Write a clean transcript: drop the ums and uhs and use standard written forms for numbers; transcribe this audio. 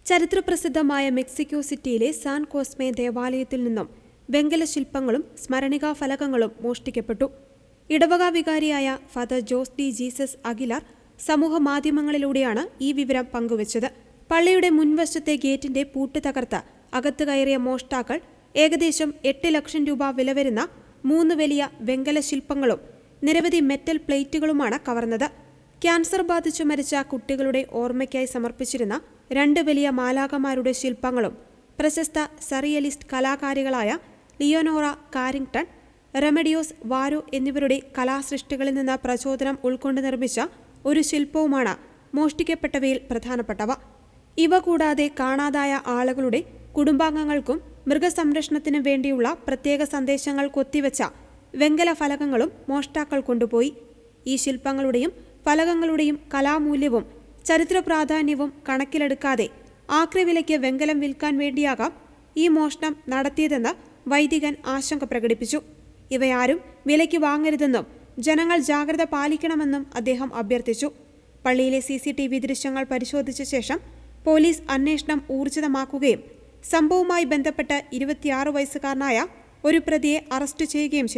ചരിത്രപ്രസിദ്ധമായ മെക്സിക്കോ സിറ്റിയിലെ San Cosme ദേവാലയത്തിൽ നിന്നും വെങ്കല ശില്പങ്ങളും സ്മരണികാ ഫലകങ്ങളും മോഷ്ടിക്കപ്പെട്ടു. ഇടവക വികാരിയായ ഫാദർ ജോസ് ഡി ജീസസ് അഗിലാർ സമൂഹ മാധ്യമങ്ങളിലൂടെയാണ് ഈ വിവരം പങ്കുവച്ചത്. പള്ളിയുടെ മുൻവശത്തെ ഗേറ്റിന്റെ പൂട്ട് തകർത്ത് അകത്ത് കയറിയ മോഷ്ടാക്കൾ ഏകദേശം 8 ലക്ഷം രൂപ വില വരുന്ന 3 വലിയ വെങ്കല ശില്പങ്ങളും നിരവധി മെറ്റൽ പ്ലേറ്റുകളുമാണ് കവർന്നത്. ക്യാൻസർ ബാധിച്ചു മരിച്ച കുട്ടികളുടെ ഓർമ്മയ്ക്കായി സമർപ്പിച്ചിരുന്ന 2 വലിയ മാലാഖമാരുടെ ശില്പങ്ങളും പ്രശസ്ത സറിയലിസ്റ്റ് കലാകാരികളായ ലിയോനോറ കാരിങ്ടൺ, റെമഡിയോസ് വാരോ എന്നിവരുടെ കലാസൃഷ്ടികളിൽ നിന്ന് പ്രചോദനം ഉൾക്കൊണ്ട് നിർമ്മിച്ച ഒരു ശില്പവുമാണ് മോഷ്ടിക്കപ്പെട്ടവയിൽ പ്രധാനപ്പെട്ടവ. ഇവ കൂടാതെ കാണാതായ ആളുകളുടെ കുടുംബാംഗങ്ങൾക്കും മൃഗസംരക്ഷണത്തിനു വേണ്ടിയുള്ള പ്രത്യേക സന്ദേശങ്ങൾ കൊത്തിവെച്ച വെങ്കല ഫലകങ്ങളും മോഷ്ടാക്കൾ കൊണ്ടുപോയി. ഈ ശില്പങ്ങളുടെയും ഫലകങ്ങളുടെയും കലാമൂല്യവും ചരിത്ര പ്രാധാന്യവും കണക്കിലെടുക്കാതെ ആക്രിവിലയ്ക്ക് വെങ്കലം വിൽക്കാൻ വേണ്ടിയാകാം ഈ മോഷണം നടത്തിയതെന്ന് വൈദികൻ ആശങ്ക പ്രകടിപ്പിച്ചു. ഇവയാരും വിലയ്ക്ക് വാങ്ങരുതെന്നും ജനങ്ങൾ ജാഗ്രത പാലിക്കണമെന്നും അദ്ദേഹം അഭ്യർത്ഥിച്ചു. പള്ളിയിലെ CCTV ദൃശ്യങ്ങൾ പരിശോധിച്ച ശേഷം പോലീസ് അന്വേഷണം ഊർജിതമാക്കുകയും സംഭവവുമായി ബന്ധപ്പെട്ട് 26 വയസ്സുകാരനായ ഒരു പ്രതിയെ അറസ്റ്റ് ചെയ്യുകയും ചെയ്തു.